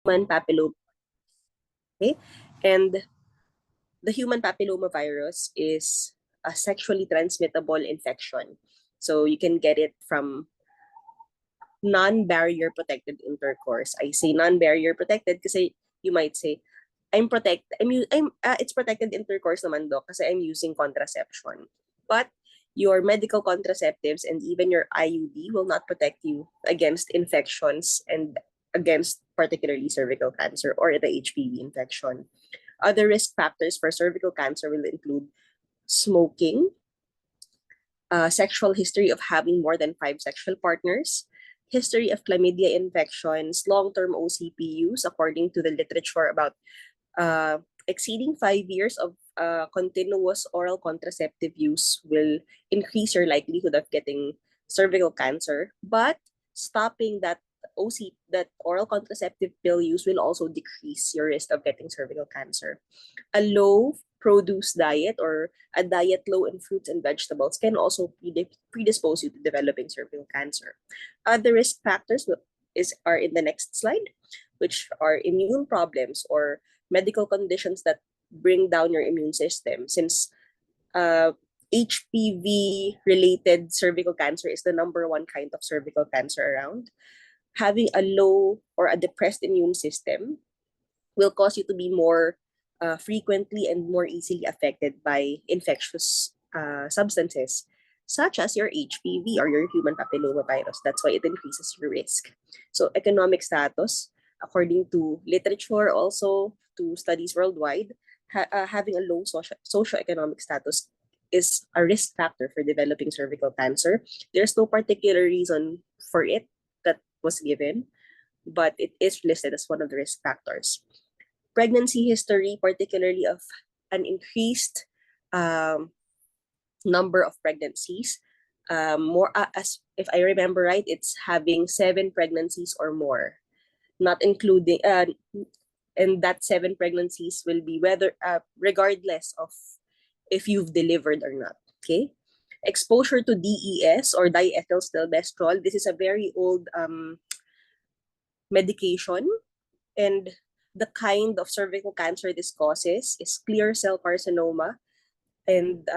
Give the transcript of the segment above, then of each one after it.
human papilloma. Okay, and the human papillomavirus is a sexually transmittable infection. So you can get it from non-barrier protected intercourse. I say non-barrier protected kasi you might say, it's protected intercourse naman doc kasi I'm using contraception. But your medical contraceptives and even your IUD will not protect you against infections and against particularly cervical cancer or the HPV infection. Other risk factors for cervical cancer will include smoking, sexual history of having more than 5 sexual partners, history of chlamydia infections, long-term OCP use, according to the literature about exceeding 5 years of continuous oral contraceptive use will increase your likelihood of getting cervical cancer. But stopping that oral contraceptive pill use will also decrease your risk of getting cervical cancer. A low produce diet or a diet low in fruits and vegetables can also predispose you to developing cervical cancer. Other risk factors are in the next slide, which are immune problems or medical conditions that bring down your immune system. Since HPV related cervical cancer is the number one kind of cervical cancer around, having a low or a depressed immune system will cause you to be more frequently and more easily affected by infectious substances, such as your HPV or your human papillomavirus. That's why it increases your risk. So, economic status, according to literature, also to studies worldwide, having a low socioeconomic status is a risk factor for developing cervical cancer. There's no particular reason for it that was given, but it is listed as one of the risk factors. Pregnancy history, particularly of an increased number of pregnancies. More as if I remember right, it's having 7 pregnancies or more, not including and that 7 pregnancies will be whether regardless of if you've delivered or not. Okay, exposure to DES or diethylstilbestrol. This is a very old medication, and the kind of cervical cancer this causes is clear cell carcinoma, and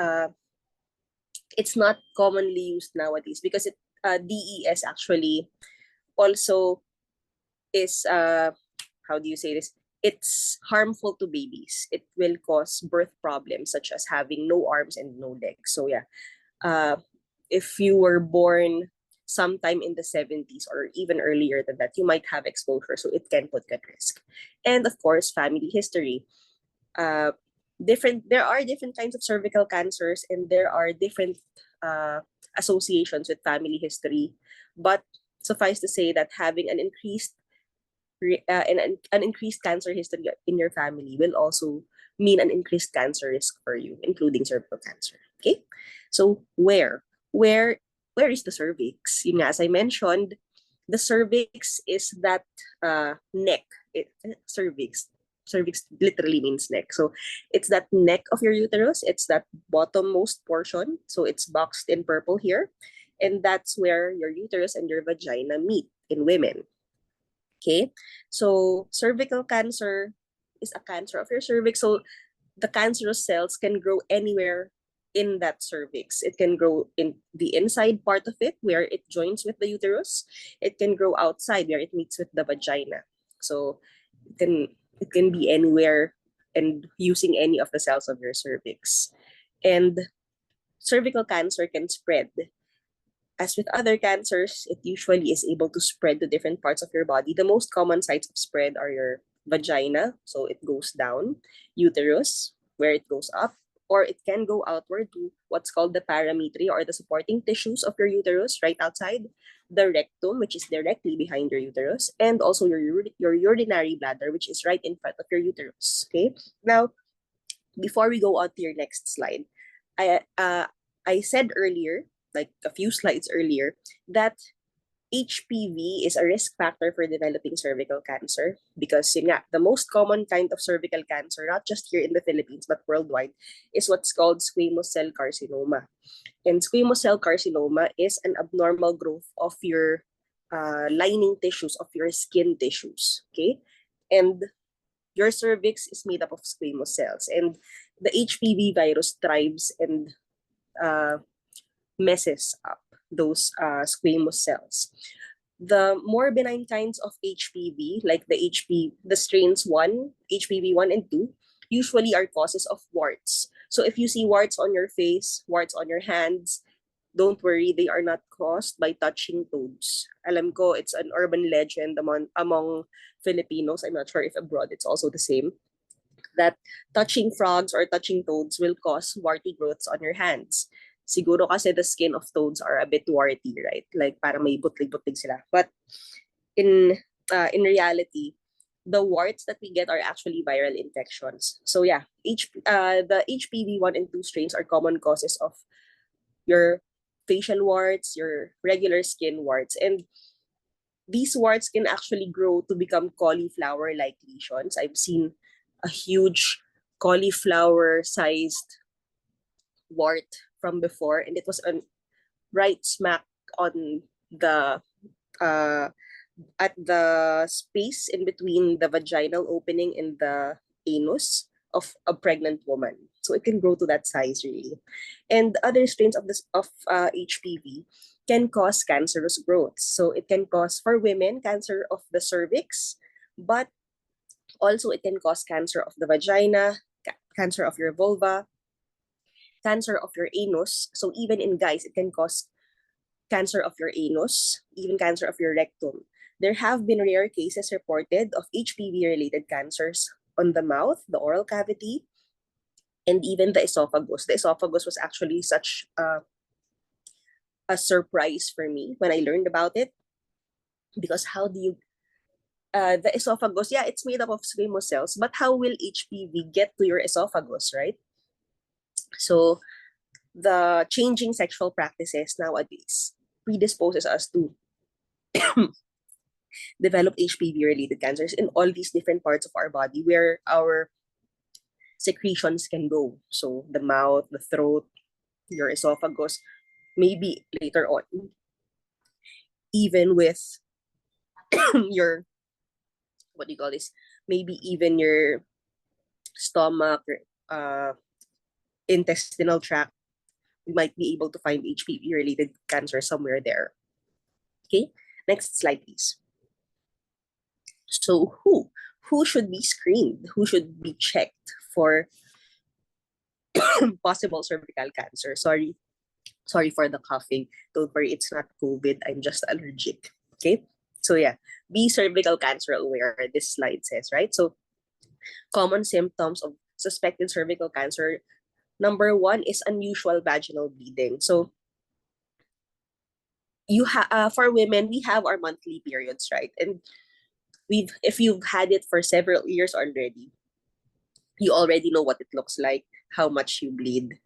it's not commonly used nowadays because DES actually also is how do you say this? It's harmful to babies. It will cause birth problems such as having no arms and no legs. So yeah, if you were born sometime in the 70s or even earlier than that, you might have exposure, so it can put you at risk. And of course, family history. There are different kinds of cervical cancers, and there are different associations with family history. But suffice to say that having an increased cancer history in your family will also mean an increased cancer risk for you, including cervical cancer. Okay, so where is the cervix? Yun nga, as I mentioned, the cervix is that neck. Cervix. Cervix literally means neck. So it's that neck of your uterus. It's that bottommost portion. So it's boxed in purple here. And that's where your uterus and your vagina meet in women. Okay, so cervical cancer is a cancer of your cervix. So the cancerous cells can grow anywhere in that cervix. It can grow in the inside part of it where it joins with the uterus. It can grow outside where it meets with the vagina. So it can be anywhere and using any of the cells of your cervix. And cervical cancer can spread. As with other cancers, it usually is able to spread to different parts of your body. The most common sites of spread are your vagina, so it goes down, uterus, where it goes up, or it can go outward to what's called the parametry or the supporting tissues of your uterus right outside, the rectum, which is directly behind your uterus, and also your urinary bladder, which is right in front of your uterus. Okay. Now, before we go on to your next slide, I said earlier, like a few slides earlier, that HPV is a risk factor for developing cervical cancer because the most common kind of cervical cancer, not just here in the Philippines but worldwide, is what's called squamous cell carcinoma. And squamous cell carcinoma is an abnormal growth of your lining tissues of your skin tissues. Okay, And your cervix is made up of squamous cells, and the HPV virus thrives and uh, messes up those squamous cells. The more benign kinds of HPV, like the strains 1, HPV 1 and 2, usually are causes of warts. So if you see warts on your face, warts on your hands, don't worry, they are not caused by touching toads. Alam ko, it's an urban legend among Filipinos. I'm not sure if abroad it's also the same. That touching frogs or touching toads will cause warty growths on your hands. Siguro kasi the skin of toads are a bit warty, right? Like parang may butlig-butlig sila. But in reality, the warts that we get are actually viral infections. So yeah, the HPV 1 and 2 strains are common causes of your facial warts, your regular skin warts. And these warts can actually grow to become cauliflower-like lesions. I've seen a huge cauliflower-sized wart from before, and it was right smack on the uh, at the space in between the vaginal opening and the anus of a pregnant woman. So it can grow to that size really. And other strains of HPV can cause cancerous growth. So it can cause for women cancer of the cervix, but also it can cause cancer of the vagina, cancer of your vulva, cancer of your anus. So even in guys, it can cause cancer of your anus, even cancer of your rectum. There have been rare cases reported of HPV-related cancers on the mouth, the oral cavity, and even the esophagus. The esophagus was actually such a surprise for me when I learned about it, because how do you the esophagus, yeah, it's made up of squamous cells, but how will HPV get to your esophagus, right? So the changing sexual practices nowadays predisposes us to develop HPV-related cancers in all these different parts of our body where our secretions can go. So the mouth, the throat, your esophagus, maybe later on, even with your, what do you call this? Maybe even your stomach, your intestinal tract, we might be able to find HPV-related cancer somewhere there. Okay, next slide, please. So who should be screened? Who should be checked for possible cervical cancer? Sorry for the coughing. Don't worry, it's not COVID. I'm just allergic. Okay. So yeah, be cervical cancer aware. This slide says, right? So common symptoms of suspected cervical cancer. Number 1 is unusual vaginal bleeding. So for women, we have our monthly periods, right? And if you've had it for several years already, you already know what it looks like, how much you bleed,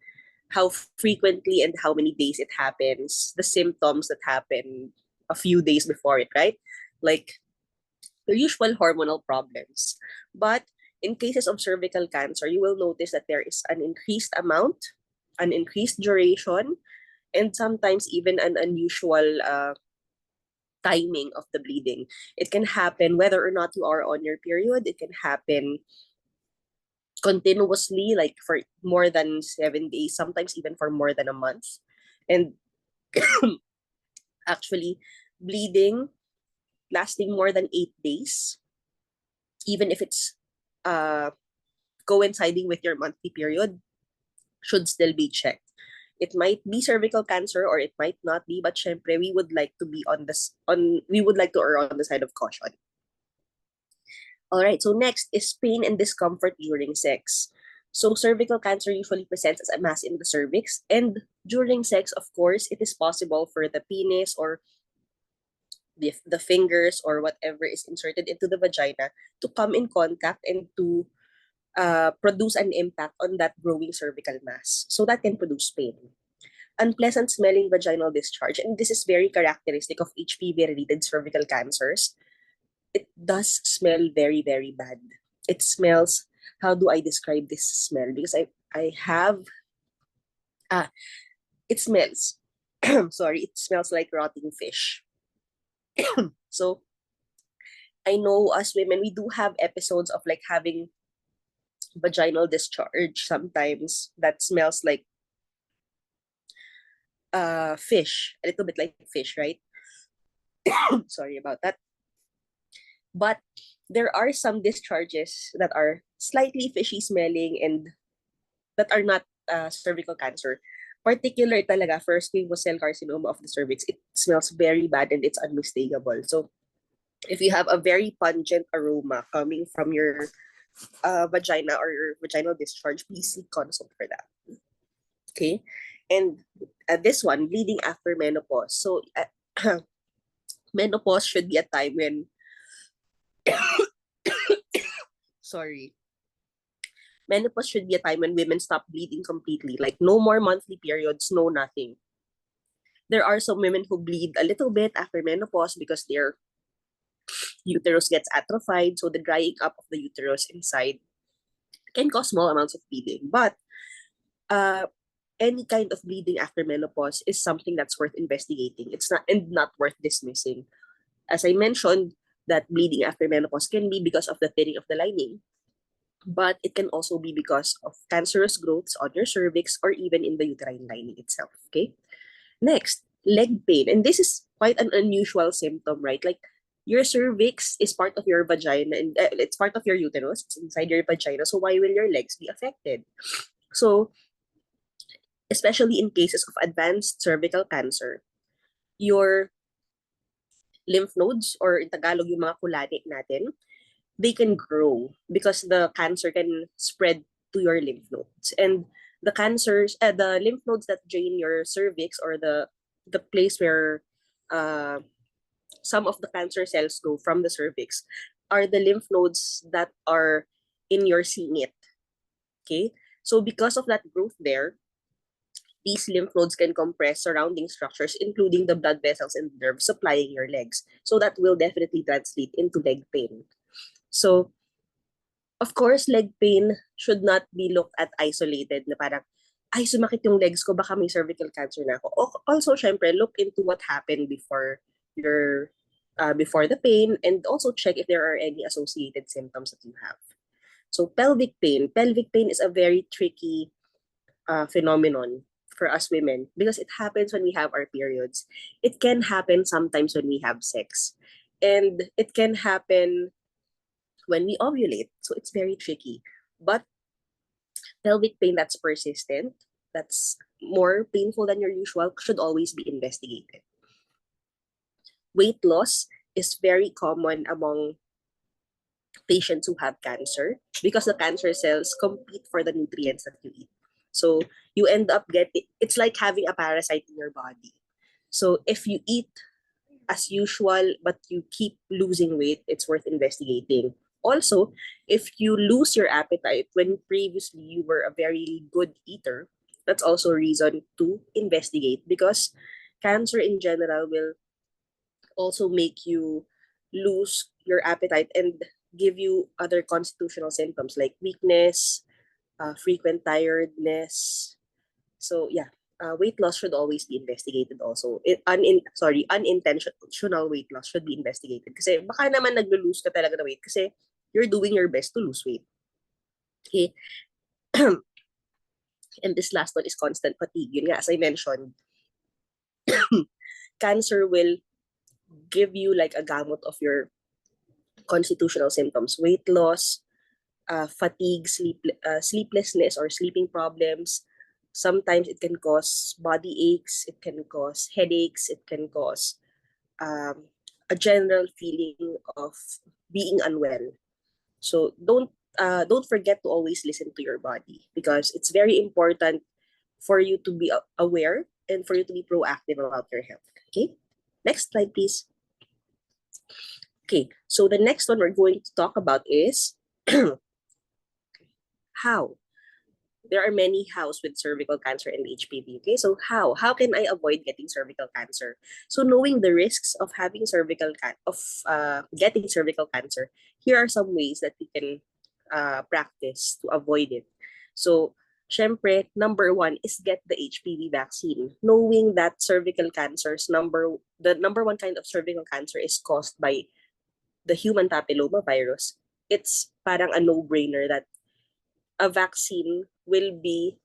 how frequently and how many days it happens, the symptoms that happen a few days before it, right? Like the usual hormonal problems. But in cases of cervical cancer, you will notice that there is an increased amount, an increased duration, and sometimes even an unusual timing of the bleeding. It can happen whether or not you are on your period. It can happen continuously, like for more than 7 days, sometimes even for more than a month. And actually, bleeding lasting more than 8 days, even if it's coinciding with your monthly period, should still be checked. It might be cervical cancer or it might not be, but syempre we would like to be we would like to err on the side of caution. All right, so next is pain and discomfort during sex. So cervical cancer usually presents as a mass in the cervix, and during sex, of course, it is possible for the penis or the fingers or whatever is inserted into the vagina to come in contact and to produce an impact on that growing cervical mass. So that can produce pain. Unpleasant smelling vaginal discharge, and this is very characteristic of HPV-related cervical cancers. It does smell very, very bad. It smells, how do I describe this smell? Because I have, it smells, sorry, it smells like rotting fish. So I know as women, we do have episodes of like having vaginal discharge sometimes that smells like fish, a little bit like fish, right? Sorry about that. But there are some discharges that are slightly fishy smelling and that are not cervical cancer. Particular talaga for squamous cell carcinoma of the cervix, it smells very bad and it's unmistakable. So if you have a very pungent aroma coming from your vagina or your vaginal discharge, please seek consult for that. Okay, and this one, bleeding after menopause. So menopause should be a time when sorry, menopause should be a time when women stop bleeding completely, like no more monthly periods, no nothing. There are some women who bleed a little bit after menopause because their uterus gets atrophied, so the drying up of the uterus inside can cause small amounts of bleeding. But uh, any kind of bleeding after menopause is something that's worth investigating. It's not worth dismissing. As I mentioned, that bleeding after menopause can be because of the thinning of the lining, but it can also be because of cancerous growths on your cervix or even in the uterine lining itself. Okay. Next, leg pain. And this is quite an unusual symptom, right? Like your cervix is part of your vagina and it's part of your uterus, it's inside your vagina. So why will your legs be affected? So, especially in cases of advanced cervical cancer, your lymph nodes, or in Tagalog, yung mga kulani natin, they can grow because the cancer can spread to your lymph nodes. And the lymph nodes that drain your cervix, or the place where uh, some of the cancer cells go from the cervix, are the lymph nodes that are in your singit. Okay, so because of that growth there, these lymph nodes can compress surrounding structures, including the blood vessels and nerves supplying your legs. So that will definitely translate into leg pain. So, of course, leg pain should not be looked at isolated na parang, ay, sumakit yung legs ko, baka may cervical cancer na ako. Also, syempre, look into what happened your before the pain, and also check if there are any associated symptoms that you have. So, pelvic pain. Pelvic pain is a very tricky phenomenon for us women because it happens when we have our periods. It can happen sometimes when we have sex. And it can happen when we ovulate. So it's very tricky. But pelvic pain that's persistent, that's more painful than your usual, should always be investigated. Weight loss is very common among patients who have cancer because the cancer cells compete for the nutrients that you eat. So you end up getting, it's like having a parasite in your body. So if you eat as usual but you keep losing weight, it's worth investigating. Also, if you lose your appetite when previously you were a very good eater, that's also a reason to investigate because cancer in general will also make you lose your appetite and give you other constitutional symptoms like weakness, frequent tiredness. So yeah, weight loss should always be investigated also. Unintentional weight loss should be investigated. Kasi baka naman naglo-lose ka talaga na weight kasi you're doing your best to lose weight. Okay? And this last one is constant fatigue. Yun nga, as I mentioned, cancer will give you like a gamut of your constitutional symptoms: weight loss, fatigue, sleeplessness or sleeping problems. Sometimes it can cause body aches, it can cause headaches, it can cause a general feeling of being unwell. So don't forget to always listen to your body because it's very important for you to be aware and for you to be proactive about your health. Okay, next slide, please. Okay, so the next one we're going to talk about is how. There are many hows with cervical cancer and HPV. Okay, so how can I avoid getting cervical cancer? So knowing the risks of having getting cervical cancer, here are some ways that we can practice to avoid it. So syempre, number one is get the HPV vaccine. Knowing that the number one kind of cervical cancer is caused by the human papilloma virus, it's parang a no-brainer that a vaccine will be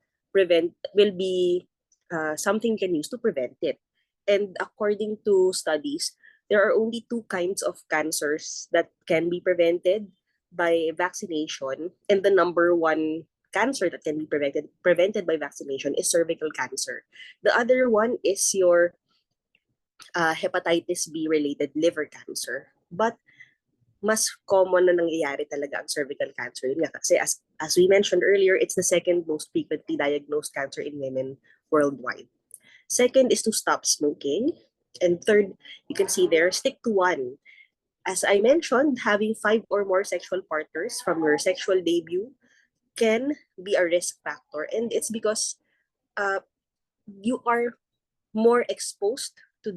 something you can use to prevent it. And according to studies, there are only two kinds of cancers that can be prevented by vaccination, and the number one cancer that can be prevented by vaccination is cervical cancer. The other one is your hepatitis B related liver cancer. But mas common na nangyayari talaga ang cervical cancer. Yun nga, kasi as we mentioned earlier, it's the second most frequently diagnosed cancer in women worldwide. Second is to stop smoking. And third, you can see there, stick to one. As I mentioned, having 5 or more sexual partners from your sexual debut can be a risk factor. And it's because you are more exposed to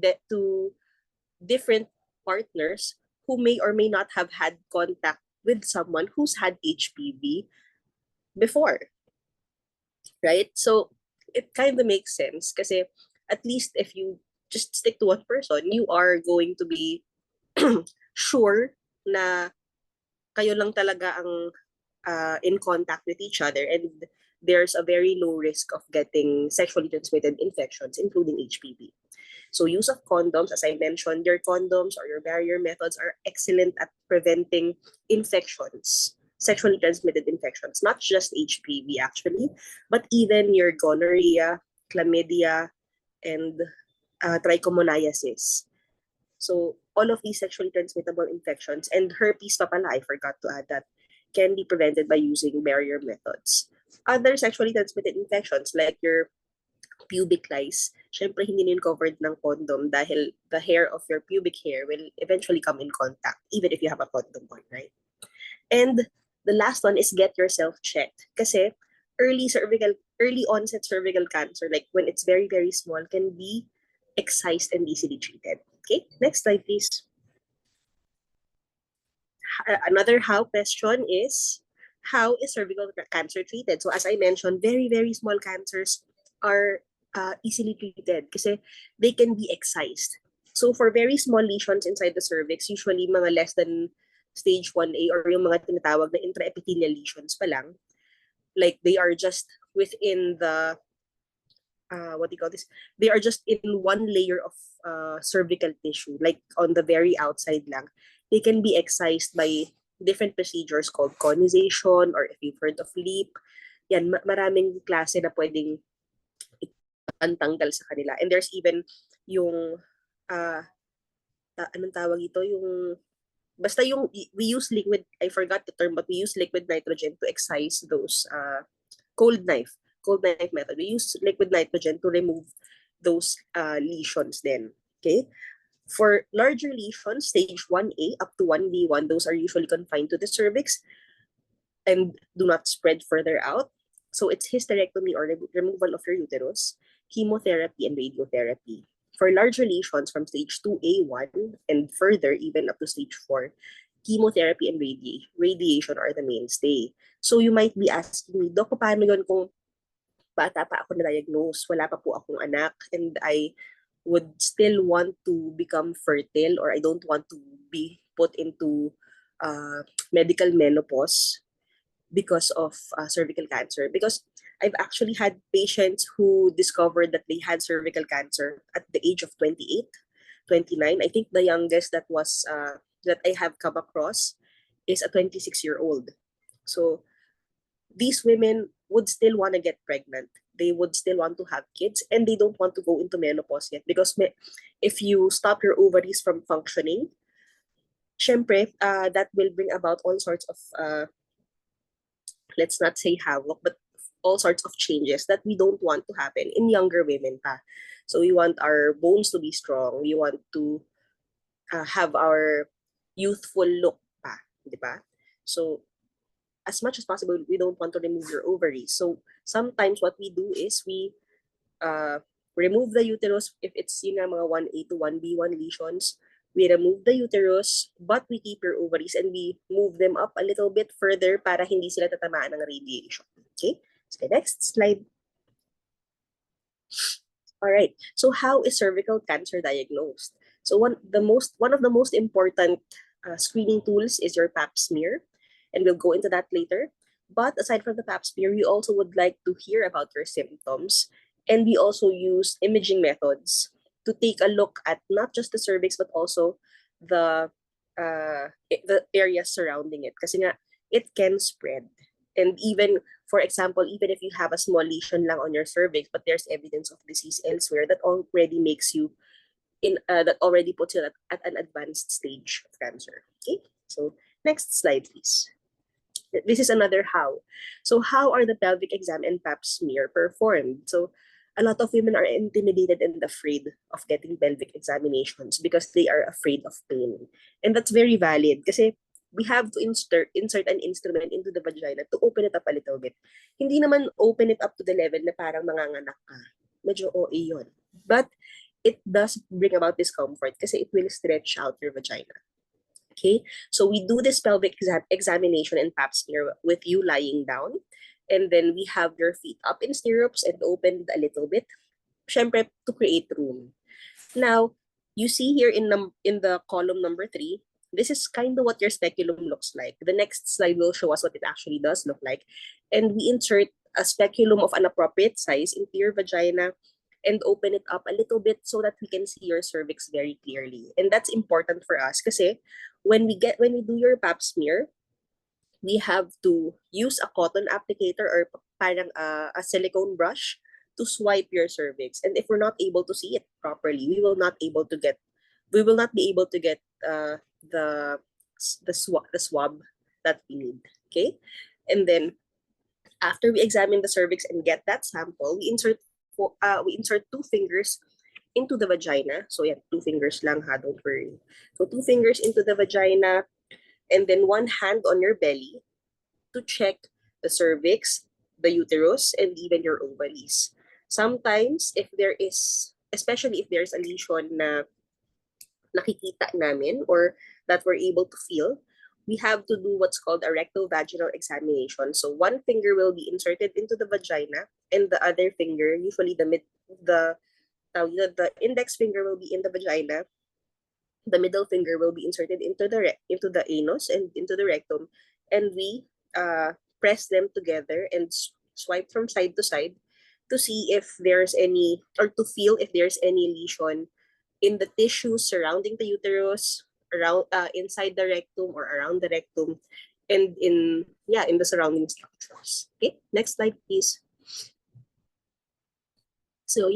different partners who may or may not have had contact with someone who's had HPV before, right? So it kind of makes sense kasi at least if you just stick to one person, you are going to be sure na kayo lang talaga ang in contact with each other, and there's a very low risk of getting sexually transmitted infections, including HPV. So use of condoms, as I mentioned, your condoms or your barrier methods are excellent at preventing infections, sexually transmitted infections, not just HPV actually, but even your gonorrhea, chlamydia, and trichomoniasis. So all of these sexually transmittable infections, and herpes papilla, I forgot to add that, can be prevented by using barrier methods. Other sexually transmitted infections like your pubic lice, syempre hindi na covered ng condom dahil the hair of your pubic hair will eventually come in contact even if you have a condom on, right? And the last one is get yourself checked. Kasi early onset cervical cancer, like when it's very, very small, can be excised and easily treated. Okay, next slide, please. Another how question is, how is cervical cancer treated? So as I mentioned, very, very small cancers are easily treated kasi they can be excised. So for very small lesions inside the cervix, usually mga less than stage 1A or yung mga tinatawag na intraepithelial lesions pa lang, like they are just within the what do you call this? They are just in one layer of cervical tissue, like on the very outside lang. They can be excised by different procedures called conization, or if you've heard of LEEP. Yan, maraming klase na pwedeng pantanggal sa kanila. And there's even yung anong tawag ito, yung basta yung we use liquid, I forgot the term, but we use liquid nitrogen to excise those cold knife method. We use liquid nitrogen to remove those lesions then. Okay? For larger lesions, stage 1A up to 1B1, those are usually confined to the cervix and do not spread further out. So it's hysterectomy or removal of your uterus, chemotherapy, and radiotherapy. For larger lesions from stage 2A1 and further, even up to stage 4, chemotherapy and radiation are the mainstay. So you might be asking me, Dok, paano yun kung bata pa ako na-diagnose, wala pa po akong anak, and I would still want to become fertile, or I don't want to be put into medical menopause because of cervical cancer? Because I've actually had patients who discovered that they had cervical cancer at the age of 28, 29. I think the youngest that was that I have come across is a 26-year-old. So these women would still want to get pregnant. They would still want to have kids, and they don't want to go into menopause yet, because if you stop your ovaries from functioning, syempre, that will bring about all sorts of let's not say havoc, but all sorts of changes that we don't want to happen in younger women pa. So we want our bones to be strong. We want to have our youthful look pa, di ba? So as much as possible, we don't want to remove your ovaries. So sometimes what we do is we remove the uterus if it's mga 1A to 1B1 lesions. We remove the uterus, but we keep your ovaries and we move them up a little bit further para hindi sila tatamaan ng radiation. Okay? So next slide. All right. So how is cervical cancer diagnosed? So one of the most important screening tools is your pap smear, and we'll go into that later. But aside from the pap smear, we also would like to hear about your symptoms, and we also use imaging methods to take a look at not just the cervix but also the the areas surrounding it. Kasi nga, it can spread. And even, for example, even if you have a small lesion lang on your cervix, but there's evidence of disease elsewhere, that already makes you that already puts you at an advanced stage of cancer. Okay, so next slide, please. This is another how. So how are the pelvic exam and pap smear performed? So a lot of women are intimidated and afraid of getting pelvic examinations because they are afraid of pain. And that's very valid kasi we have to insert an instrument into the vagina to open it up a little bit. Hindi naman open it up to the level na parang manganganak ka. Medyo OA yun. But it does bring about discomfort kasi it will stretch out your vagina. Okay, so we do this pelvic examination and pap smear with you lying down, and then we have your feet up in stirrups and opened a little bit, syempre to create room. Now, you see here in the column number 3, this is kind of what your speculum looks like. The next slide will show us what it actually does look like, and we insert a speculum of an appropriate size into your vagina and open it up a little bit so that we can see your cervix very clearly. And that's important for us kasi when we do your pap smear, we have to use a cotton applicator or parang a silicone brush to swipe your cervix. And if we're not able to see it properly, we will not be able to get the swab that we need. Okay, and then after we examine the cervix and get that sample, we insert 2 fingers into the vagina. So yeah, 2 fingers lang ha, don't worry. So 2 fingers into the vagina, and then 1 hand on your belly to check the cervix, the uterus, and even your ovaries. Sometimes, especially if there's a lesion na nakikita namin or that we're able to feel, we have to do what's called a rectovaginal examination. So 1 finger will be inserted into the vagina, and the other finger, usually the index finger will be in the vagina, the middle finger will be inserted into the anus and into the rectum, and we press them together and swipe from side to side to see if there's any, or to feel if there's any lesion in the tissues surrounding the uterus, around inside the rectum or around the rectum, and in the surrounding structures. Okay, next slide, please. So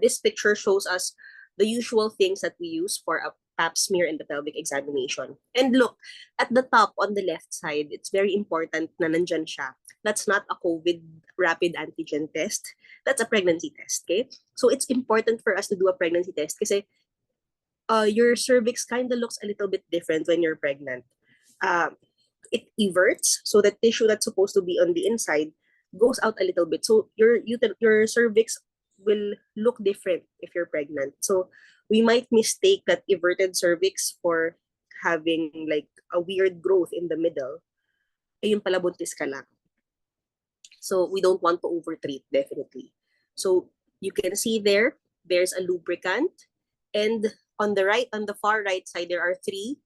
this picture shows us the usual things that we use for a pap smear in the pelvic examination. And look, at the top on the left side, it's very important na nandyan siya. That's not a COVID rapid antigen test. That's a pregnancy test, okay? So it's important for us to do a pregnancy test kasi your cervix kind of looks a little bit different when you're pregnant. It everts, so the tissue that's supposed to be on the inside goes out a little bit. So your cervix will look different if you're pregnant. So we might mistake that everted cervix for having like a weird growth in the middle. Ayun pala, buntis ka lang. So we don't want to overtreat, definitely. So you can see there's a lubricant, and on the far right side, there are 3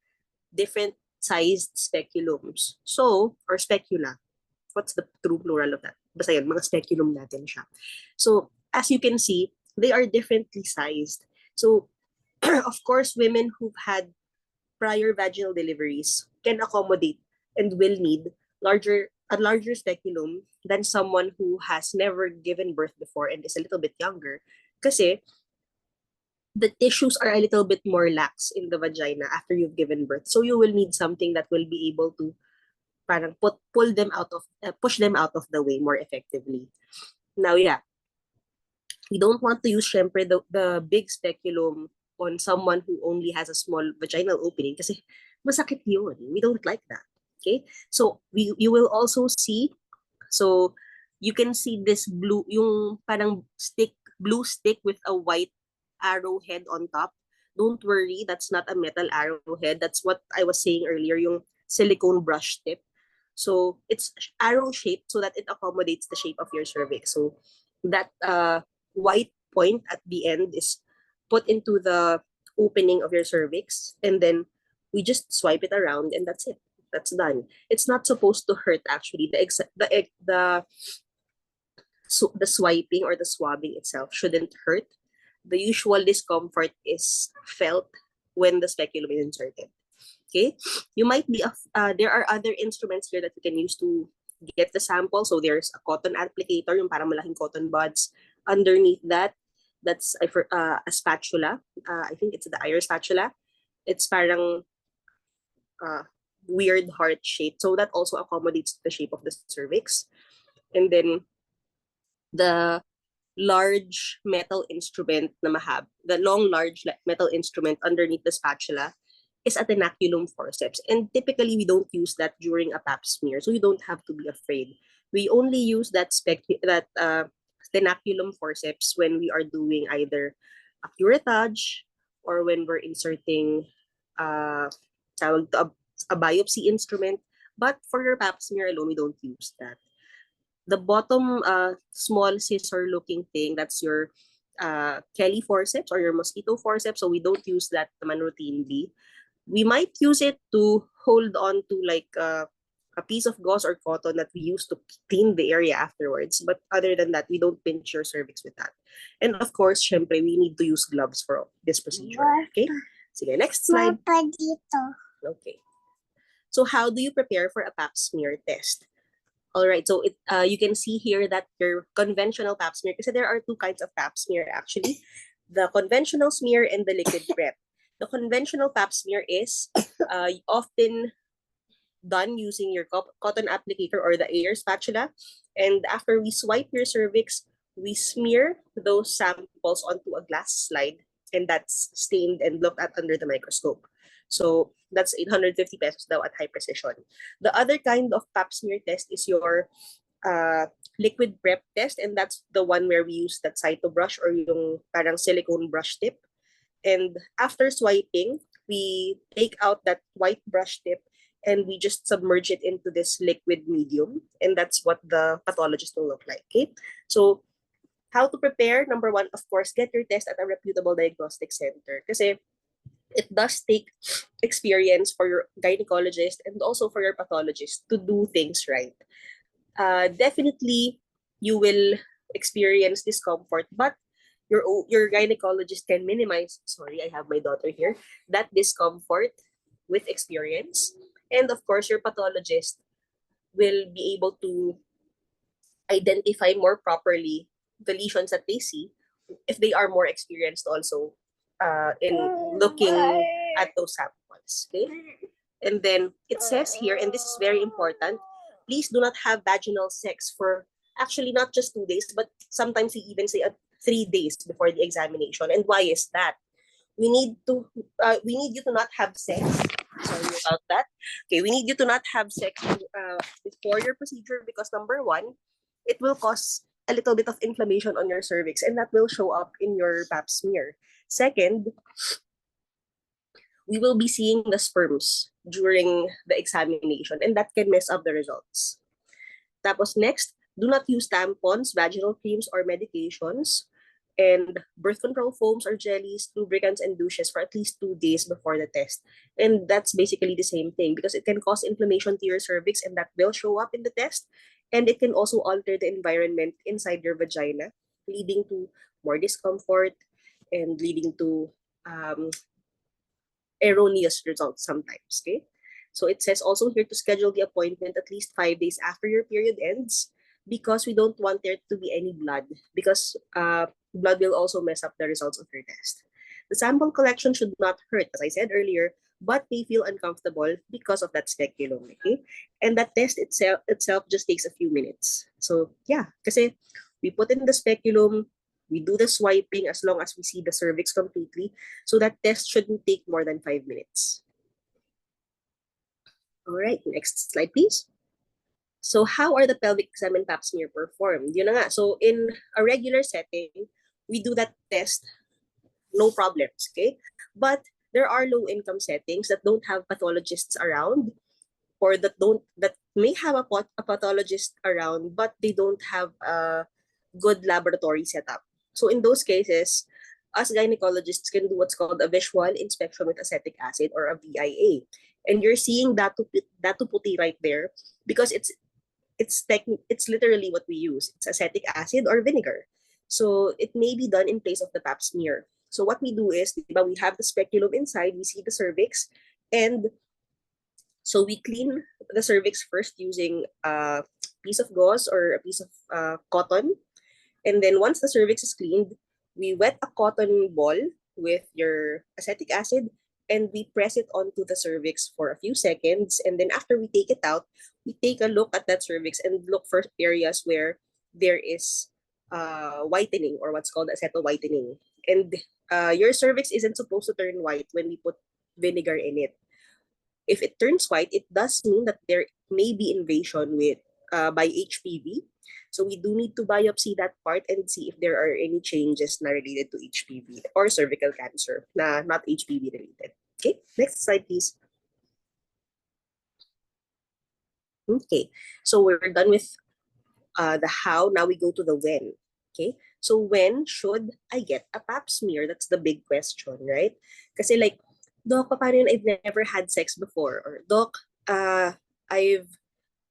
different sized speculums. So, or specula. What's the true plural of that? Basta yun, mga speculum natin siya. So, as you can see, they are differently sized. So, of course, women who've had prior vaginal deliveries can accommodate and will need a larger speculum than someone who has never given birth before and is a little bit younger. Kasi the tissues are a little bit more lax in the vagina after you've given birth. So you will need something that will be able to parang push them out of the way more effectively. Now, we don't want to use syempre the big speculum on someone who only has a small vaginal opening kasi masakit yun. We don't like that. Okay? So you will also see, so you can see this blue, yung parang blue stick with a white arrowhead on top. Don't worry, that's not a metal arrowhead. That's what I was saying earlier, yung silicone brush tip. So it's arrow shaped so that it accommodates the shape of your cervix. So that white point at the end is put into the opening of your cervix, and then We just swipe it around and that's it. That's done. It's not supposed to hurt actually. The swiping or the swabbing itself shouldn't hurt. The usual discomfort is felt when the speculum is inserted. Okay, you might be there are other instruments here that you can use to get the sample. So there's a cotton applicator, yung parang malaking cotton buds. Underneath that, that's a spatula. I think it's the Ayer spatula. It's parang weird heart shape. So that also accommodates the shape of the cervix. And then the large metal instrument na mahab, the long large metal instrument underneath the spatula is a tenaculum forceps. And typically we don't use that during a pap smear, so you don't have to be afraid. We only use that tenaculum forceps when we are doing either a curettage or when we're inserting a biopsy instrument. But for your pap smear alone, we don't use that. The bottom small scissor looking thing, that's your Kelly forceps or your mosquito forceps. So we don't use that naman routinely. We might use it to hold on to like a piece of gauze or cotton that we use to clean the area afterwards. But other than that, we don't pinch your cervix with that. And of course, syempre, we need to use gloves for this procedure. Okay? Sige, next slide. Okay. So how do you prepare for a pap smear test? All right, so you can see here that your conventional pap smear, because there are two kinds of pap smear actually, the conventional smear and the liquid prep. The conventional pap smear is often done using your cotton applicator or the Ayer spatula. And after we swipe your cervix, we smear those samples onto a glass slide, and that's stained and looked at under the microscope. So that's 850 pesos daw at high precision. The other kind of pap smear test is your liquid prep test, and that's the one where we use that Cyto brush or yung parang silicone brush tip. And after swiping, we take out that white brush tip and we just submerge it into this liquid medium. And that's what the pathologist will look like. Okay. So how to prepare? Number one, of course, get your test at a reputable diagnostic center. Kasi it does take experience for your gynecologist and also for your pathologist to do things right. Definitely, you will experience discomfort, but your gynecologist can minimize, sorry, I have my daughter here, that discomfort with experience. And of course, your pathologist will be able to identify more properly the lesions that they see if they are more experienced also in looking at those samples. Okay? And then it says here, and this is very important, please do not have vaginal sex for actually not just 2 days, but sometimes we even say 3 days before the examination. And why is that? We need you to not have sex. Sorry about that. Okay, we need you to not have sex before your procedure because number one, it will cause a little bit of inflammation on your cervix, and that will show up in your pap smear. Second, we will be seeing the sperms during the examination, and that can mess up the results. Tapos next, do not use tampons, vaginal creams, or medications, and birth control foams or jellies, lubricants, and douches for at least 2 days before the test. And that's basically the same thing because it can cause inflammation to your cervix, and that will show up in the test. And it can also alter the environment inside your vagina, leading to more discomfort and leading to erroneous results sometimes. Okay, so it says also here to schedule the appointment at least 5 days after your period ends because we don't want there to be any blood because blood will also mess up the results of your test. The sample collection should not hurt, as I said earlier, but may feel uncomfortable because of that speculum. Okay, and that test itself just takes a few minutes. So yeah, kasi we put in the speculum, we do the swiping as long as we see the cervix completely. So that test shouldn't take more than 5 minutes. All right, next slide, please. So how are the pelvic exam and pap smear performed? Yun na nga. So in a regular setting, we do that test, no problems, okay? But there are low-income settings that don't have pathologists around or that may have a pathologist around, but they don't have a good laboratory setup. So in those cases, us gynecologists can do what's called a visual inspection with acetic acid, or a VIA. And you're seeing that to puti right there because it's literally what we use. It's acetic acid or vinegar. So it may be done in place of the pap smear. So what we do is, we have the speculum inside, we see the cervix, and so we clean the cervix first using a piece of gauze or a piece of cotton. And then once the cervix is cleaned, we wet a cotton ball with your acetic acid and we press it onto the cervix for a few seconds. And then after we take it out, we take a look at that cervix and look for areas where there is whitening, or what's called acetal whitening. And your cervix isn't supposed to turn white when we put vinegar in it. If it turns white, it does mean that there may be invasion by HPV. So we do need to biopsy that part and see if there are any changes na related to HPV or cervical cancer na not HPV related. Okay, next slide, please. Okay, so we're done with the how. Now we go to the when. Okay, so when should I get a pap smear? That's the big question, right? Kasi like, Doc, paano yun? I've never had sex before. Or, Doc, I've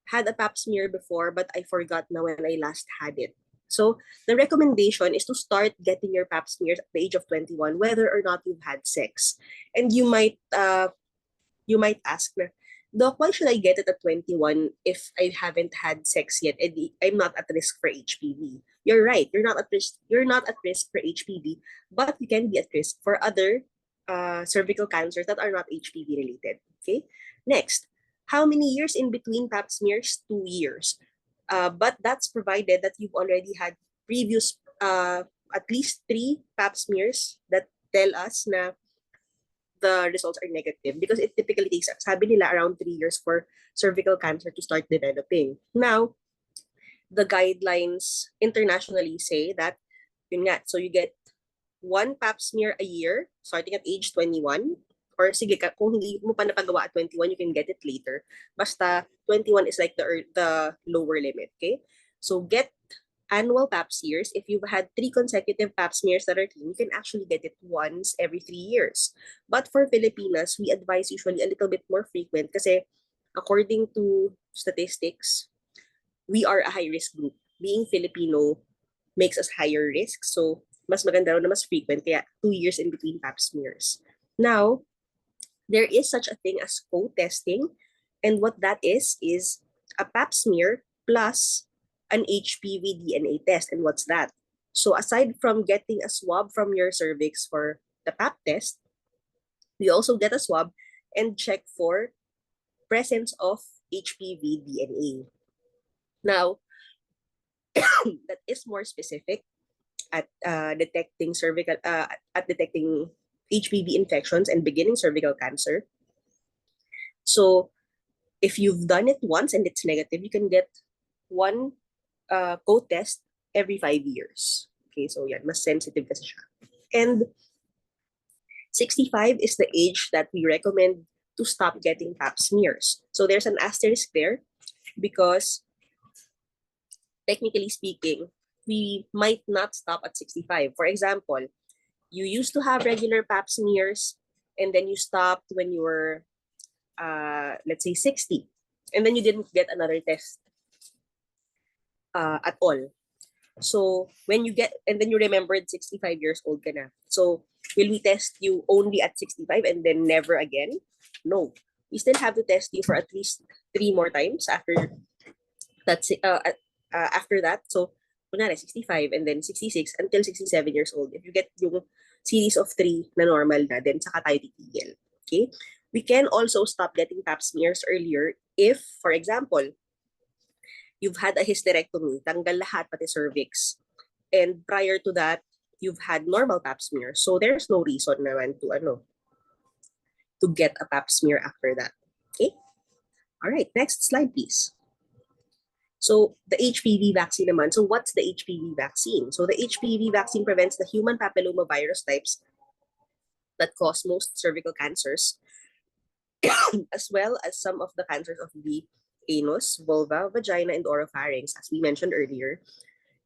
had a pap smear before, but I forgot na when I last had it. So the recommendation is to start getting your pap smears at the age of 21, whether or not you've had sex. And you might ask na, Doc, why should I get it at 21 if I haven't had sex yet and I'm not at risk for HPV? You're right. You're not at risk. You're not at risk for HPV, but you can be at risk for other cervical cancers that are not HPV related. Okay. Next, how many years in between pap smears? 2 years. But that's provided that you've already had previous at least 3 pap smears that tell us na the results are negative, because it typically takes, sabi nila, around 3 years for cervical cancer to start developing. Now, the guidelines internationally say that, yun nga, so you get 1 pap smear a year starting at age 21. Or sige, kung hindi mo pa napagawa at 21, you can get it later. Basta 21 is like the lower limit, okay? So get annual pap smears. If you've had 3 consecutive pap smears that are clean, you can actually get it once every 3 years. But for Filipinas, we advise usually a little bit more frequent kasi according to statistics, we are a high-risk group. Being Filipino makes us higher risk. So mas maganda raw na mas frequent, kaya 2 years in between pap smears. Now, there is such a thing as co-testing, and what that is a pap smear plus an HPV DNA test. And what's that? So aside from getting a swab from your cervix for the pap test, we also get a swab and check for presence of HPV DNA. Now, that is more specific at detecting HPV infections and beginning cervical cancer. So if you've done it once and it's negative, you can get 1 co-test every 5 years. Okay, so yan, mas sensitive kasi siya. And 65 is the age that we recommend to stop getting pap smears. So there's an asterisk there because technically speaking, we might not stop at 65. For example, you used to have regular pap smears and then you stopped when you were, let's say, 60. And then you didn't get another test at all. So when you get, and then you remembered 65 years old ka na. So will we test you only at 65 and then never again? No. We still have to test you for at least 3 more times after after that. So kunwari 65 and then 66 until 67 years old. If you get yung series of 3 na normal na, then saka tayo titigil. Okay? We can also stop getting pap smears earlier if, for example, you've had a hysterectomy, tanggal lahat pati cervix. And prior to that, you've had normal pap smear. So there's no reason naman to get a pap smear after that. Okay? All right, next slide, please. So the HPV vaccine naman. So what's the HPV vaccine? So the HPV vaccine prevents the human papillomavirus types that cause most cervical cancers, as well as some of the cancers of the anus, vulva, vagina, and oropharynx, as we mentioned earlier.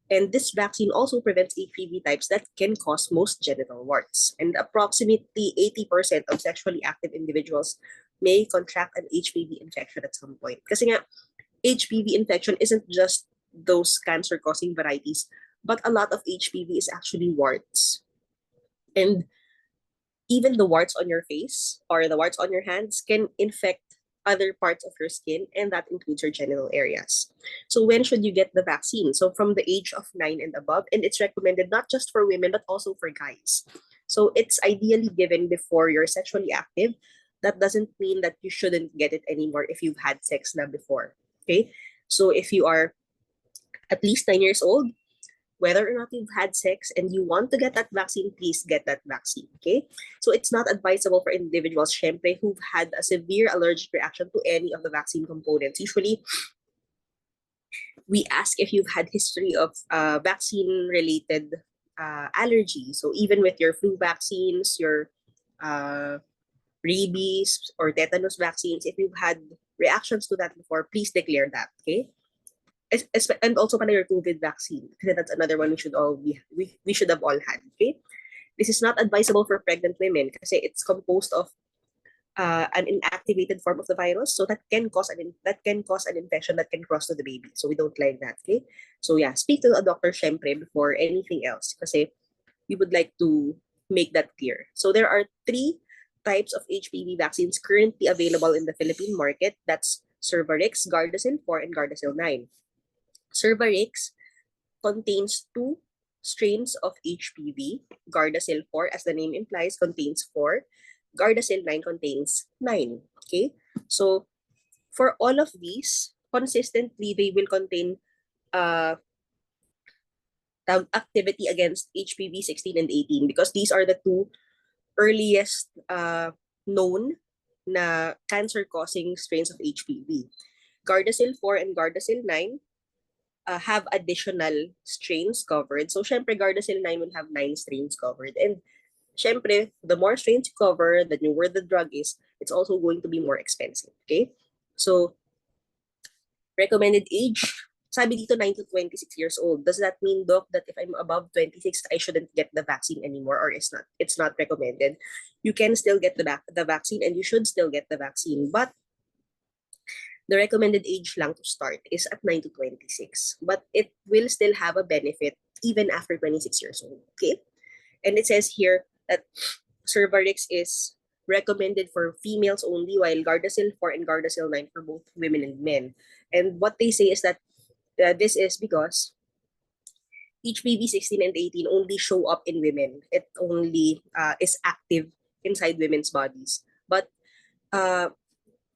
And this vaccine also prevents HPV types that can cause most genital warts. And approximately 80% of sexually active individuals may contract an HPV infection at some point. Kasi nga, HPV infection isn't just those cancer-causing varieties, but a lot of HPV is actually warts. And even the warts on your face or the warts on your hands can infect other parts of your skin, and that includes your genital areas. So when should you get the vaccine? So from the age of 9 and above, and it's recommended not just for women but also for guys. So it's ideally given before you're sexually active. That doesn't mean that you shouldn't get it anymore if you've had sex na before. Okay? So if you are at least 9 years old, whether or not you've had sex and you want to get that vaccine, please get that vaccine, okay? So it's not advisable for individuals, syempre, who've had a severe allergic reaction to any of the vaccine components. Usually, we ask if you've had history of vaccine-related allergy. So even with your flu vaccines, your rabies or tetanus vaccines, if you've had reactions to that before, please declare that, okay? And also pala your COVID vaccine, kasi that's another one we should have all had. Okay, this is not advisable for pregnant women kasi it's composed of an inactivated form of the virus, so that can cause an infection that can cross to the baby. So we don't like that. Okay, so yeah, speak to a doctor syempre before anything else kasi we would like to make that clear. So there are 3 types of HPV vaccines currently available in the Philippine market. That's Cervarix, Gardasil 4, and Gardasil 9. Cervarix contains 2 strains of HPV. Gardasil 4, as the name implies, contains 4. Gardasil 9 contains 9. Okay? So, for all of these, consistently, they will contain activity against HPV 16 and 18 because these are the 2 earliest known na cancer-causing strains of HPV. Gardasil 4 and Gardasil 9 have additional strains covered. So, syempre, Gardasil 9 will have 9 strains covered. And, syempre, the more strains you cover, the newer the drug is, it's also going to be more expensive. Okay? So, recommended age, sabi dito 9 to 26 years old. Does that mean, Doc, that if I'm above 26, I shouldn't get the vaccine anymore or it's not recommended? You can still get the vaccine and you should still get the vaccine. But the recommended age lang to start is at 9 to 26. But it will still have a benefit even after 26 years old. Okay? And it says here that Cervarix is recommended for females only, while Gardasil 4 and Gardasil 9 for both women and men. And what they say is that this is because HPV 16 and 18 only show up in women. It only is active inside women's bodies. But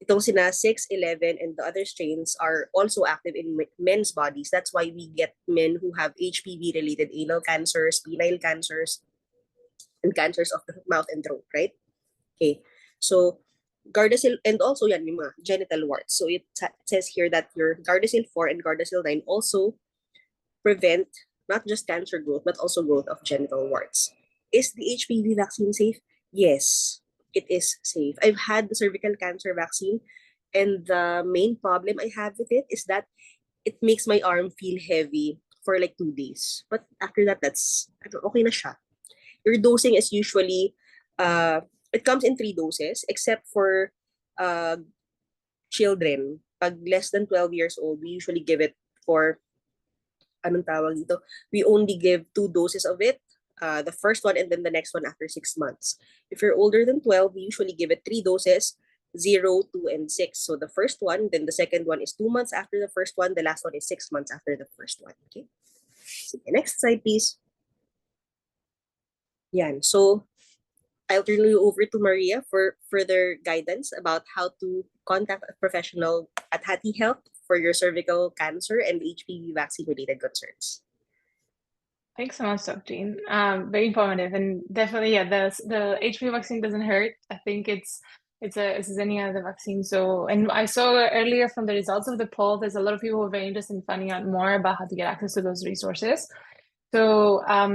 itong sina 6, 11, and the other strains are also active in men's bodies. That's why we get men who have HPV-related anal cancers, penile cancers, and cancers of the mouth and throat, right? Okay. So, Gardasil, and also yan, yung mga genital warts. So, it says here that your Gardasil 4 and Gardasil 9 also prevent not just cancer growth, but also growth of genital warts. Is the HPV vaccine safe? Yes, it is safe. I've had the cervical cancer vaccine, and the main problem I have with it is that it makes my arm feel heavy for like 2 days. But after that, that's okay na siya. Your dosing is usually, it comes in 3 doses, except for children. Pag less than 12 years old, we usually give it for, anong tawag dito? We only give 2 doses of it. The first one and then the next one after 6 months. If you're older than 12, we usually give it 3 doses, 0, 2, and 6. So the first one, then the second one is 2 months after the first one. The last one is 6 months after the first one. Okay. Sige, next slide, please. Yan. So, I'll turn you over to Maria for further guidance about how to contact a professional at Hati Health for your cervical cancer and HPV vaccine-related concerns. Thanks so much, Dr. Jean. Very informative, and definitely, yeah, the HPV vaccine doesn't hurt. I think it's as any other vaccine. So, and I saw earlier from the results of the poll, there's a lot of people who are very interested in finding out more about how to get access to those resources. So, I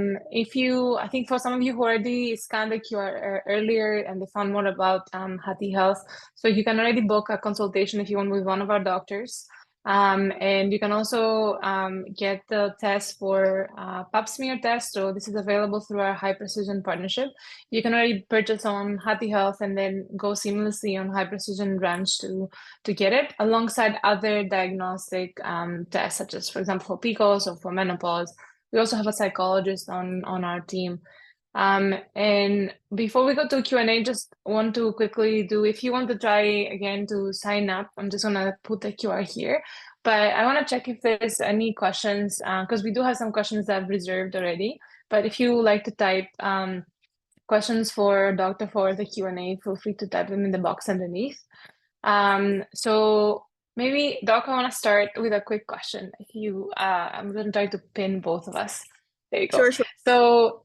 think for some of you who already scanned the QR earlier and they found more about Hati Health, so you can already book a consultation if you want with one of our doctors. And you can also get the test for pap smear test. So this is available through our High Precision partnership. You can already purchase on Hati Health and then go seamlessly on High Precision Ranch to get it alongside other diagnostic tests, such as, for example, for PCOS or for menopause. We also have a psychologist on our team. And before we go to Q&A, just want to quickly do, if you want to try again to sign up, I'm just gonna put the QR here. But I want to check if there's any questions, because we do have some questions that I've reserved already. But if you like to type questions for Dr. for the Q&A, feel free to type them in the box underneath. So maybe, Doc, I want to start with a quick question. If you, I'm going to try to pin both of us. There you go. Sure. So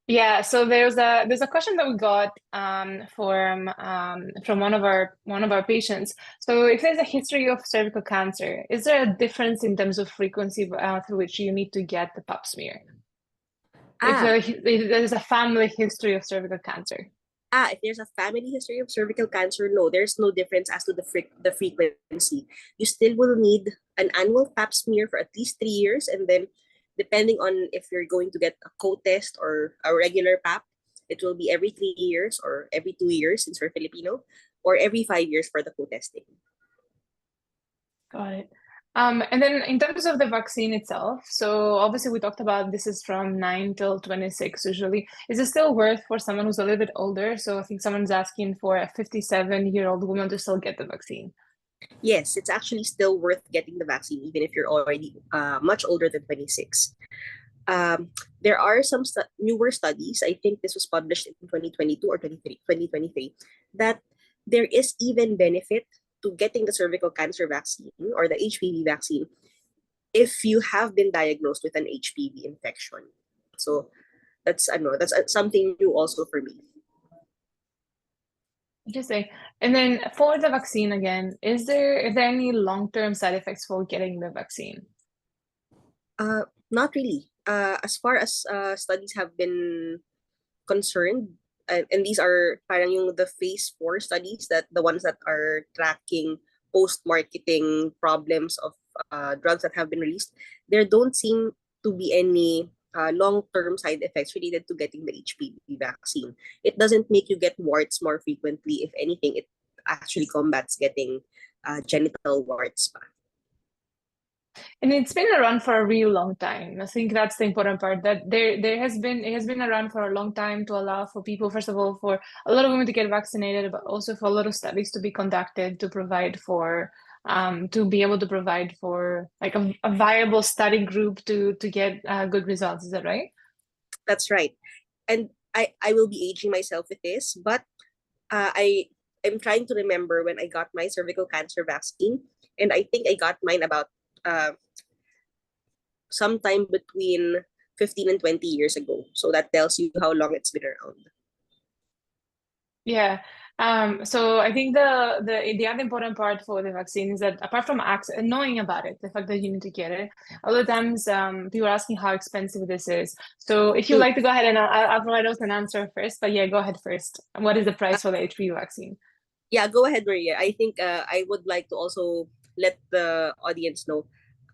yeah, so there's a question that we got from one of our patients. So if there's a history of cervical cancer, is there a difference in terms of frequency through which you need to get the pap smear? If there's a family history of cervical cancer. If there's a family history of cervical cancer, no, there's no difference as to the frequency. You still will need an annual pap smear for at least 3 years, and then depending on if you're going to get a co-test or a regular pap, it will be every 3 years or every 2 years since we're Filipino, or every 5 years for the co-testing. Got it. And then in terms of the vaccine itself, so obviously we talked about this is from 9 till 26 usually. Is it still worth for someone who's a little bit older? So I think someone's asking for a 57-year-old woman to still get the vaccine. Yes, it's actually still worth getting the vaccine even if you're already much older than 26. There are some newer studies, I think this was published in 2022 or 2023, that there is even benefit to getting the cervical cancer vaccine or the HPV vaccine if you have been diagnosed with an HPV infection. So that's something new also for me. Interesting. And then for the vaccine again, is there any long-term side effects for getting the vaccine? Not really. As far as studies have been concerned, and these are parang yung the phase 4 studies, that the ones that are tracking post-marketing problems of drugs that have been released, there don't seem to be any long-term side effects related to getting the HPV vaccine. It doesn't make you get warts more frequently. If anything, it actually combats getting genital warts. And it's been around for a real long time. I think that's the important part, that it has been around for a long time to allow for people, first of all, for a lot of women to get vaccinated, but also for a lot of studies to be conducted to provide for to be able to provide for like a viable study group to get good results. Is that right? That's right. And I will be aging myself with this, but I'm trying to remember when I got my cervical cancer vaccine, and I think I got mine about sometime between 15 and 20 years ago. So that tells you how long it's been around. Yeah. So I think the other important part for the vaccine is that apart from knowing about it, the fact that you need to get it, a lot of times people are asking how expensive this is. So if you like to go ahead, and I'll provide us an answer first, but yeah, go ahead first. What is the price for the HPV vaccine? Yeah, go ahead, Maria. I think I would like to also let the audience know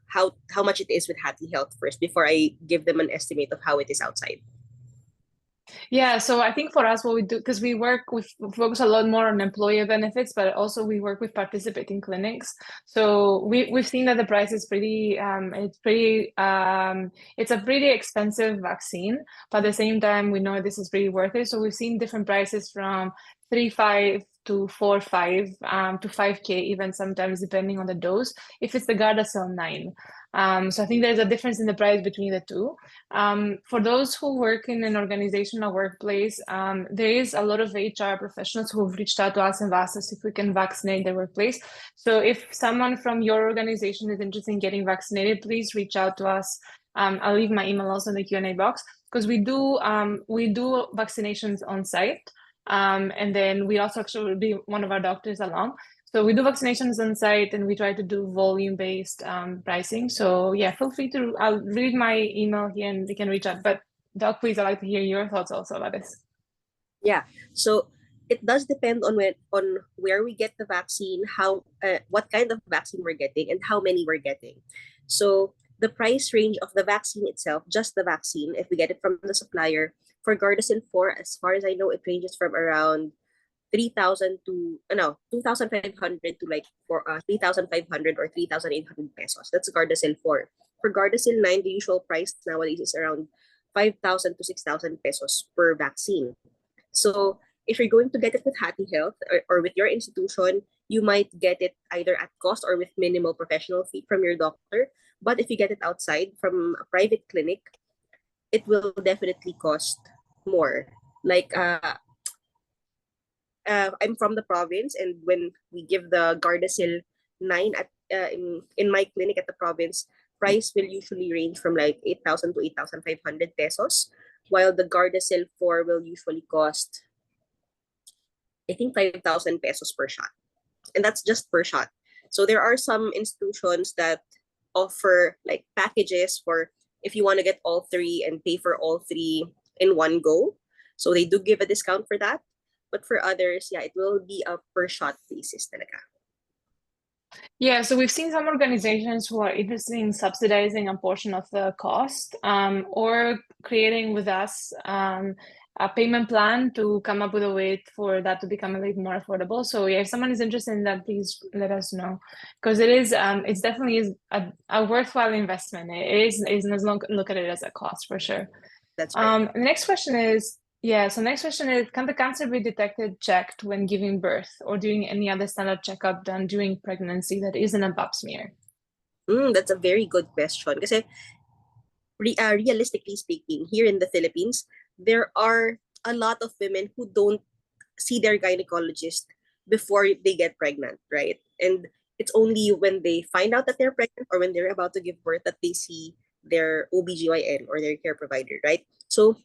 how much it is with Hati Health first before I give them an estimate of how it is outside. Yeah, so I think for us, what we do, because we focus a lot more on employer benefits, but also we work with participating clinics. So we've seen that the price is it's a pretty expensive vaccine, but at the same time, we know this is pretty worth it. So we've seen different prices from 3.5 to 4.5 to 5K even sometimes, depending on the dose, if it's the Gardasil 9. So I think there's a difference in the price between the two. For those who work in an organization or workplace, there is a lot of HR professionals who have reached out to us and asked us if we can vaccinate their workplace. So if someone from your organization is interested in getting vaccinated, please reach out to us. I'll leave my email also in the Q&A box, because we do vaccinations on site. And then we also actually will be one of our doctors along. So we do vaccinations on site, and we try to do volume-based pricing. So yeah, feel free to, I'll read my email here and we can reach out. But Doc, please, I'd like to hear your thoughts also about this. Yeah, so it does depend on where we get the vaccine, how what kind of vaccine we're getting, and how many we're getting. So the price range of the vaccine itself, just the vaccine, if we get it from the supplier, for Gardasil 4, as far as I know, it ranges from around 3,000 to no 2,500 to like 3,500 or 3,800 pesos. That's Gardasil 4. For Gardasil 9, the usual price nowadays is around 5,000 to 6,000 pesos per vaccine. So if you're going to get it with Happy Health or with your institution, you might get it either at cost or with minimal professional fee from your doctor. But if you get it outside from a private clinic, it will definitely cost more. Like I'm from the province, and when we give the Gardasil 9 at in my clinic at the province, price will usually range from like 8,000 to 8,500 pesos, while the Gardasil 4 will usually cost, I think, 5,000 pesos per shot. And that's just per shot. So there are some institutions that offer like packages for if you want to get all three and pay for all three in one go. So they do give a discount for that. But for others, yeah, it will be a per shot basis talaga. Yeah, so we've seen some organizations who are interested in subsidizing a portion of the cost, or creating with us a payment plan to come up with a way for that to become a little more affordable. So yeah, if someone is interested in that, please let us know, because it's definitely is a worthwhile investment. It is let's look at it as a cost for sure. That's right. The next question is, yeah, so next question is, can the cancer be detected, checked when giving birth or doing any other standard checkup done during pregnancy that isn't a pap smear? That's a very good question. Kasi realistically speaking, here in the Philippines, there are a lot of women who don't see their gynecologist before they get pregnant, right? And it's only when they find out that they're pregnant or when they're about to give birth that they see their OBGYN or their care provider, right? So,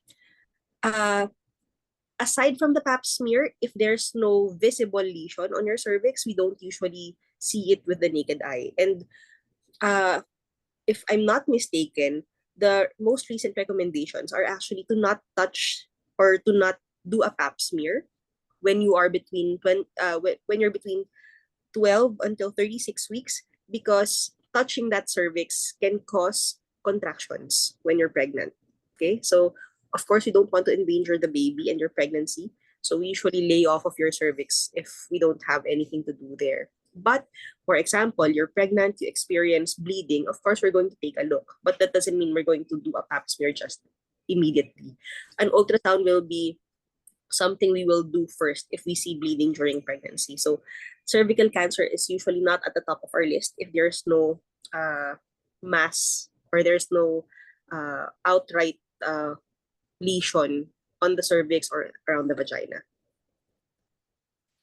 uh, aside from the pap smear, if there's no visible lesion on your cervix, we don't usually see it with the naked eye. And uh, if I'm not mistaken, the most recent recommendations are actually to not touch or to not do a pap smear when you are between when you're between 12 until 36 weeks, because touching that cervix can cause contractions when you're pregnant. Okay, so of course we don't want to endanger the baby and your pregnancy, so we usually lay off of your cervix if we don't have anything to do there. But for example, you're pregnant, you experience bleeding, of course we're going to take a look, but that doesn't mean we're going to do a pap smear just immediately. An ultrasound will be something we will do first if we see bleeding during pregnancy. So cervical cancer is usually not at the top of our list if there's no mass or there's no outright lesion on the cervix or around the vagina.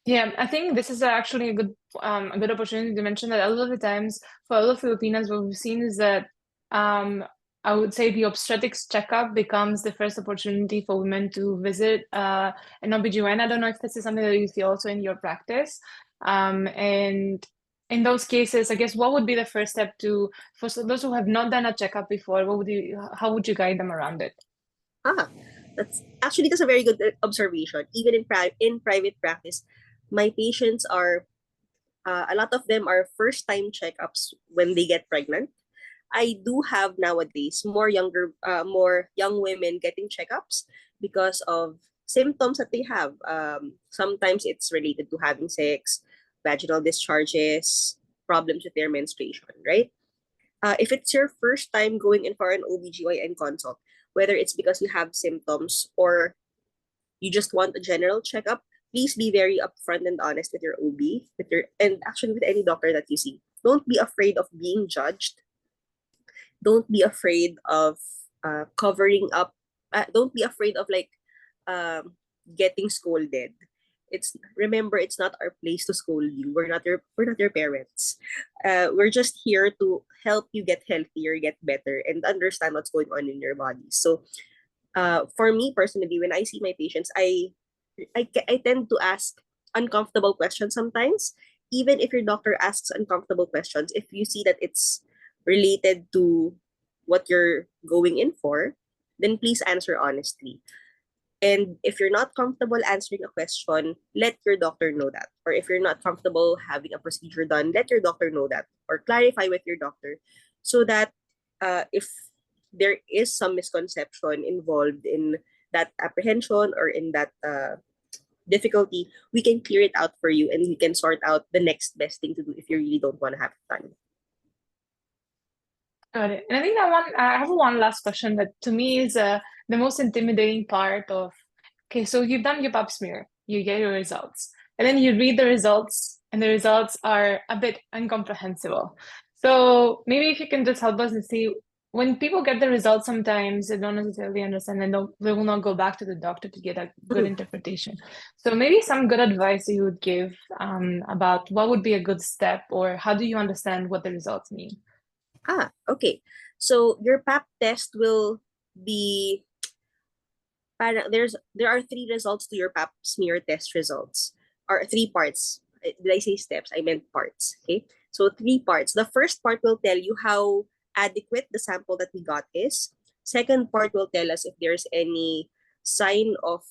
Yeah, I think this is actually a good opportunity to mention that a lot of the times for a lot of Filipinas, what we've seen is that I would say the obstetrics checkup becomes the first opportunity for women to visit an OBGYN. I don't know if this is something that you see also in your practice. And in those cases, I guess what would be the first step for those who have not done a checkup before, how would you guide them around it? Ah, that's a very good observation. Even in private practice, my patients are a lot of them are first time checkups when they get pregnant. I do have nowadays more young women getting checkups because of symptoms that they have. Sometimes it's related to having sex, vaginal discharges, problems with their menstruation, right? If it's your first time going in for an OBGYN consult, whether it's because you have symptoms or you just want a general checkup, please be very upfront and honest with your OB, and actually with any doctor that you see. Don't be afraid of being judged. Don't be afraid of covering up. Don't be afraid of like getting scolded. It's not our place to scold you. We're not your parents. We're just here to help you get healthier, get better, and understand what's going on in your body. So for me personally, when I see my patients, I tend to ask uncomfortable questions sometimes. Even if your doctor asks uncomfortable questions, if you see that it's related to what you're going in for, then please answer honestly. And if you're not comfortable answering a question, let your doctor know that. Or if you're not comfortable having a procedure done, let your doctor know that. Or clarify with your doctor so that if there is some misconception involved in that apprehension or in that difficulty, we can clear it out for you and we can sort out the next best thing to do if you really don't want to have it done. Got it. And I think I have one last question that to me is the most intimidating part of, okay, so you've done your pap smear, you get your results, and then you read the results, and the results are a bit incomprehensible. So maybe if you can just help us and see when people get the results, sometimes they don't necessarily understand and they will not go back to the doctor to get a good interpretation. So maybe some good advice you would give about what would be a good step or how do you understand what the results mean? Okay. So your pap test will be there are 3 results to your pap smear test results, or 3 parts. Did I say steps? I meant parts. Okay. So 3 parts. The first part will tell you how adequate the sample that we got is. Second part will tell us if there's any sign of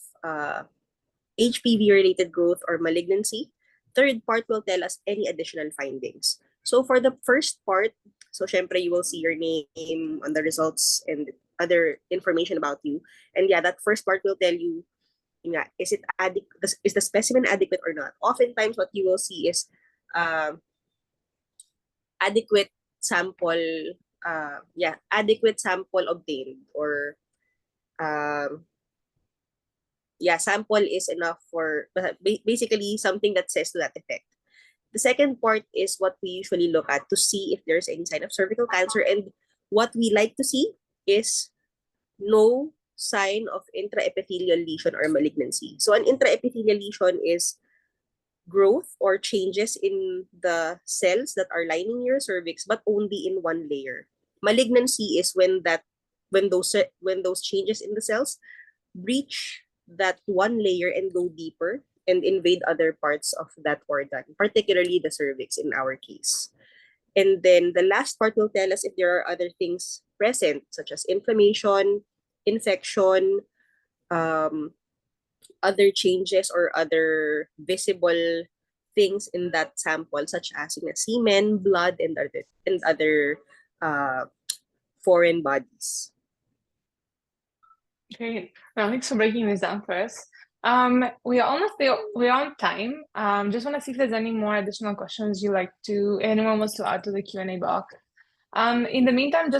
HPV related growth or malignancy. Third part will tell us any additional findings. So for the first part, so syempre you will see your name on the results and other information about you. And yeah, that first part will tell you, is it is the specimen adequate or not? Oftentimes what you will see is adequate sample adequate sample obtained, or sample is enough for basically something that says to that effect. The second part is what we usually look at to see if there's any sign of cervical cancer, and what we like to see is no sign of intraepithelial lesion or malignancy. So an intraepithelial lesion is growth or changes in the cells that are lining your cervix, but only in one layer. Malignancy is when those changes in the cells breach that one layer and go deeper and invade other parts of that organ, particularly the cervix in our case. And then the last part will tell us if there are other things present, such as inflammation, infection, other changes or other visible things in that sample, such as semen, blood, and other foreign bodies. Great. Well, thanks for breaking this down for us. We're on time. Just want to see if there's any more additional questions anyone wants to add to the Q&A box. In the meantime,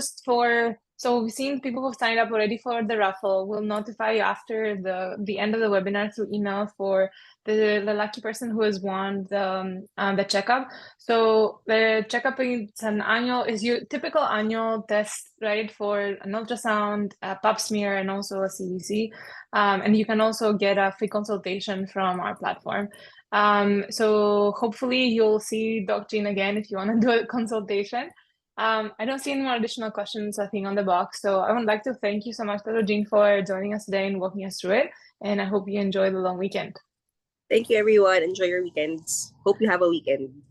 so we've seen people who've signed up already for the raffle. We'll notify you after the end of the webinar through email for the lucky person who has won the checkup. So the checkup is your typical annual test, right? For an ultrasound, a pap smear, and also a CBC. And you can also get a free consultation from our platform. So hopefully you'll see Dr. Jean again if you want to do a consultation. I don't see any more additional questions, I think, on the box. So I would like to thank you so much, Dr. Jean, for joining us today and walking us through it. And I hope you enjoy the long weekend. Thank you, everyone. Enjoy your weekends. Hope you have a weekend.